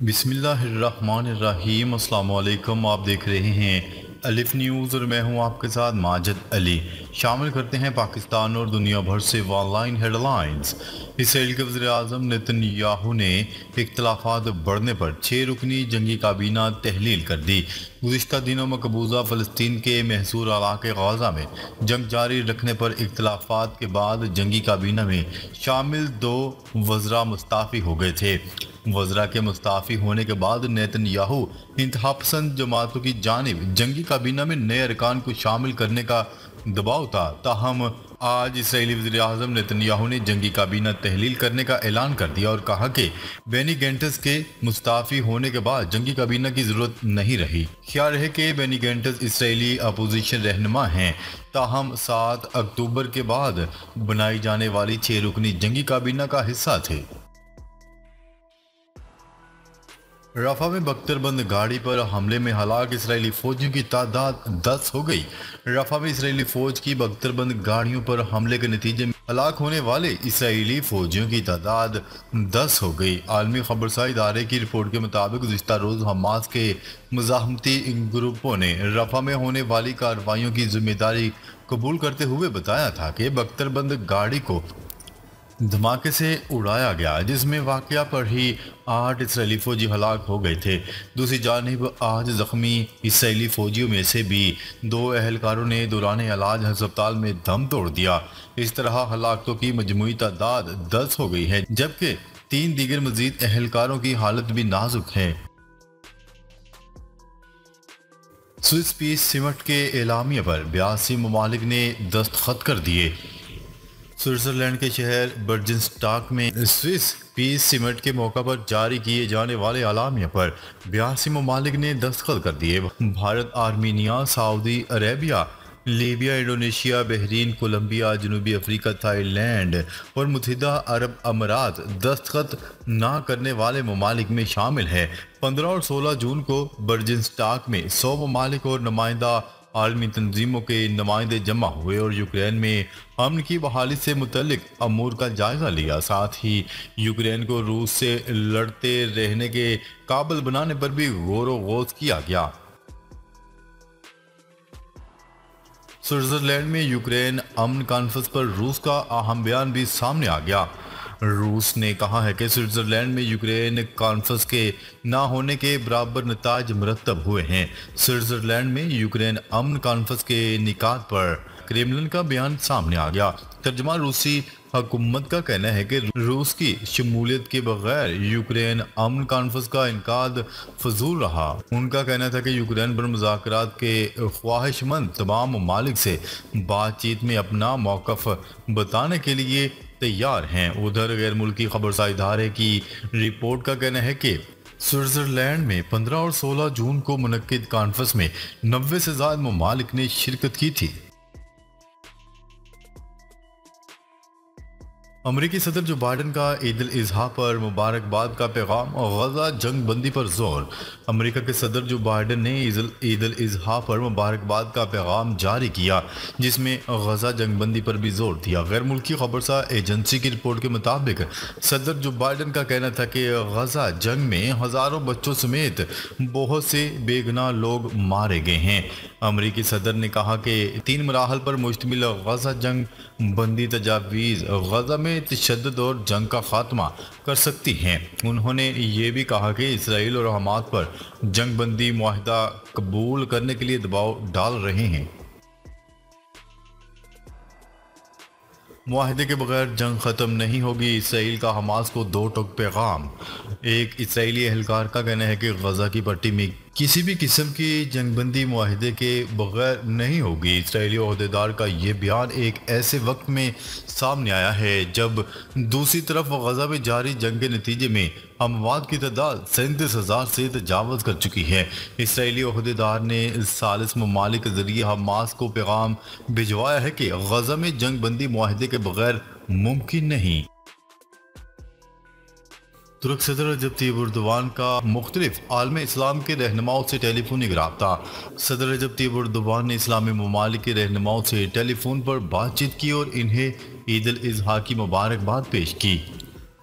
بسم اللہ الرحمن الرحیم۔ السلام علیکم، آپ دیکھ رہے ہیں الف نیوز اور میں ہوں آپ کے ساتھ ماجد علی۔ شامل کرتے ہیں پاکستان اور دنیا بھر سے آن لائن ہیڈ لائنز۔ اسرائیل کے وزیر اعظم نیتن یاہو نے اختلافات بڑھنے پر 6 رکنی جنگی کابینہ تحلیل کر دی۔ گزشتہ دنوں میں مقبوضہ فلسطین کے محصور علاقے غزہ میں جنگ جاری رکھنے پر اختلافات کے بعد جنگی کابینہ میں شامل 2 وزراء مستعفی ہو گئے تھے۔ وزراء کے مستعفی ہونے کے بعد نیتن یاہو انتہا پسند جماعتوں کی جانب جنگی کابینہ میں نئے ارکان کو شامل کرنے کا دباؤ تھا۔ تاہم آج اسرائیلی وزیر اعظم نیتن یاہو نے جنگی کابینہ تحلیل کرنے کا اعلان کر دیا اور کہا کہ بینی گینٹس کے مستعفی ہونے کے بعد جنگی کابینہ کی ضرورت نہیں رہی۔ خیال ہے کہ بینی گینٹس اسرائیلی اپوزیشن رہنما ہیں، تاہم 7 اکتوبر کے بعد بنائی جانے والی 6 رکنی جنگی کابینہ کا حصہ تھے۔ رفح میں بختر بند گاڑی پر حملے میں ہلاک اسرائیلی فوجیوں کی تعداد 10 ہو گئی۔ رفح میں اسرائیلی فوج کی بختر بند گاڑیوں پر حملے کے نتیجے میں ہلاک ہونے والے اسرائیلی فوجیوں کی تعداد 10 ہو گئی۔ عالمی خبرساں ادارے کی رپورٹ کے مطابق گزشتہ روز حماس کے مزاحمتی گروپوں نے رفح میں ہونے والی کارروائیوں کی ذمہ داری قبول کرتے ہوئے بتایا تھا کہ بختر بند گاڑی کو دھماکے سے اڑایا گیا، جس میں واقعہ پر ہی 8 اسرائیلی فوجی ہلاک ہو گئے تھے۔ دوسری جانب آج زخمی اسرائیلی فوجیوں میں سے بھی 2 اہلکاروں نے دوران علاج ہسپتال میں دم توڑ دیا۔ اس طرح ہلاکتوں کی مجموعی تعداد 10 ہو گئی ہے، جبکہ 3 دیگر مزید اہلکاروں کی حالت بھی نازک ہے۔ سوئس پیس سمٹ کے اعلامیہ پر 82 ممالک نے دستخط کر دیے۔ سوئٹزرلینڈ کے شہر برجنسٹاک میں سوئس پیس سمٹ کے موقع پر جاری کیے جانے والے اعلامیہ پر 82 ممالک نے دستخط کر دیے۔ بھارت، آرمینیا، سعودی عربیہ، لیبیا، انڈونیشیا، بحرین، کولمبیا، جنوبی افریقہ، تھائی لینڈ اور متحدہ عرب امارات دستخط نہ کرنے والے ممالک میں شامل ہے۔ 15 اور 16 جون کو برجنسٹاک میں 100 ممالک اور نمائندہ عالمی تنظیموں کے نمائندے جمع ہوئے اور یوکرین میں امن کی بحالی سے متعلق امور کا جائزہ لیا۔ ساتھ ہی یوکرین کو روس سے لڑتے رہنے کے قابل بنانے پر بھی غور و خوض کیا گیا۔ سوئٹزرلینڈ میں یوکرین امن کانفرنس پر روس کا اہم بیان بھی سامنے آ گیا۔ روس نے کہا ہے کہ سوئٹزرلینڈ میں یوکرین کانفرنس کے نہ ہونے کے برابر نتائج مرتب ہوئے ہیں۔ سوئٹزرلینڈ میں یوکرین امن کانفرنس کے انعقاد پر کریملن کا بیان سامنے آ گیا۔ ترجمان روسی حکومت کا کہنا ہے کہ روس کی شمولیت کے بغیر یوکرین امن کانفرنس کا انعقاد فضول رہا۔ ان کا کہنا تھا کہ یوکرین پر مذاکرات کے خواہش مند تمام ممالک سے بات چیت میں اپنا موقف بتانے کے لیے تیار ہیں۔ ادھر غیر ملکی خبرساں ادارے کی رپورٹ کا کہنا ہے کہ سوئٹزرلینڈ میں 15 اور 16 جون کو منعقد کانفرنس میں 90 سے زائد ممالک نے شرکت کی تھی۔ امریکی صدر جو بائیڈن کا عید الاضحیٰ پر مبارکباد کا پیغام، غزہ جنگ بندی پر زور۔ امریکہ کے صدر جو بائیڈن نے عید الاضحیٰ پر مبارکباد کا پیغام جاری کیا، جس میں غزہ جنگ بندی پر بھی زور دیا۔ غیر ملکی خبرساں ایجنسی کی رپورٹ کے مطابق صدر جو بائیڈن کا کہنا تھا کہ غزہ جنگ میں ہزاروں بچوں سمیت بہت سے بے گناہ لوگ مارے گئے ہیں۔ امریکی صدر نے کہا کہ 3 مراحل پر مشتمل غزہ جنگ بندی تجاویز غزہ میں تشدد اور جنگ کا خاتمہ کر سکتی ہیں۔ انہوں نے یہ بھی کہا کہ اسرائیل اور حماس پر جنگ بندی معاہدہ قبول کرنے کے لیے دباؤ ڈال رہے ہیں۔ معاہدے کے بغیر جنگ ختم نہیں ہوگی، اسرائیل کا حماس کو 2 ٹوک پیغام۔ ایک اسرائیلی اہلکار کا کہنا ہے کہ غزہ کی پٹی میں کسی بھی قسم کی جنگ بندی معاہدے کے بغیر نہیں ہوگی۔ اسرائیلی عہدیدار کا یہ بیان ایک ایسے وقت میں سامنے آیا ہے جب دوسری طرف غزہ میں جاری جنگ کے نتیجے میں اموات کی تعداد 37,000 سے تجاوز کر چکی ہے۔ اسرائیلی عہدیدار نے ثالث ممالک کے ذریعے حماس کو پیغام بھجوایا ہے کہ غزہ میں جنگ بندی معاہدے کے بغیر ممکن نہیں۔ ترک صدر رجب طیب اردوان کا مختلف عالم اسلام کے رہنماؤں سے ٹیلی فونک رابطہ۔ صدر رجب طیب اردوان نے اسلامی ممالک کے رہنماؤں سے ٹیلی فون پر بات چیت کی اور انہیں عید الاضحیٰ کی مبارکباد پیش کی۔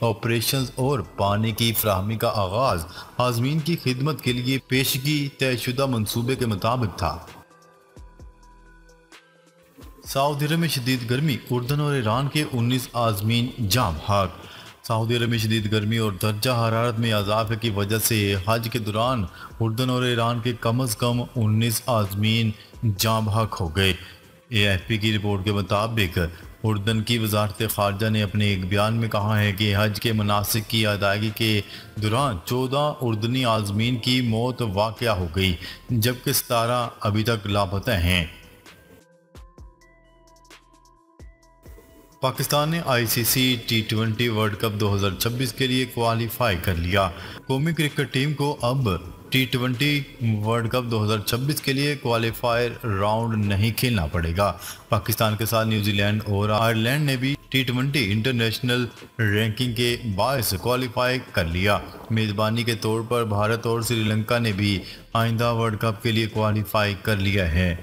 آپریشنز اور پانی کی فراہمی کا آغاز عازمین کی خدمت کے لیے پیشگی طے شدہ منصوبے کے مطابق تھا۔ سعودی عرب میں شدید گرمی، اردن اور ایران کے 19 عازمین جاں بحق۔ سعودی عرب میں شدید گرمی اور درجہ حرارت میں اضافے کی وجہ سے حج کے دوران اردن اور ایران کے کم از کم 19 عازمین جاں بحق ہو گئے۔ AFP کی رپورٹ کے مطابق اردن کی وزارت خارجہ نے اپنے ایک بیان میں کہا ہے کہ حج کے مناسک کی ادائیگی کے دوران 14 اردنی عازمین کی موت واقع ہو گئی، جبکہ 17 ابھی تک لاپتہ ہیں۔ پاکستان نے ICC T20 ورلڈ کپ 2026 کے لیے کوالیفائی کر لیا۔ قومی کرکٹ ٹیم کو اب T20 ورلڈ کپ 2026 کے لیے کوالیفائر راؤنڈ نہیں کھیلنا پڑے گا۔ پاکستان کے ساتھ نیوزی لینڈ اور آئرلینڈ نے بھی T20 انٹرنیشنل رینکنگ کے باعث کوالیفائی کر لیا۔ میزبانی کے طور پر بھارت اور سری لنکا نے بھی آئندہ ورلڈ کپ کے لیے کوالیفائی کر لیا ہے۔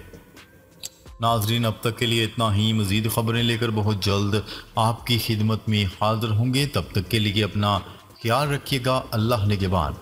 ناظرین، اب تک کے لیے اتنا ہی۔ مزید خبریں لے کر بہت جلد آپ کی خدمت میں حاضر ہوں گے۔ تب تک کے لیے اپنا خیال رکھیے گا۔ اللہ نگہبان۔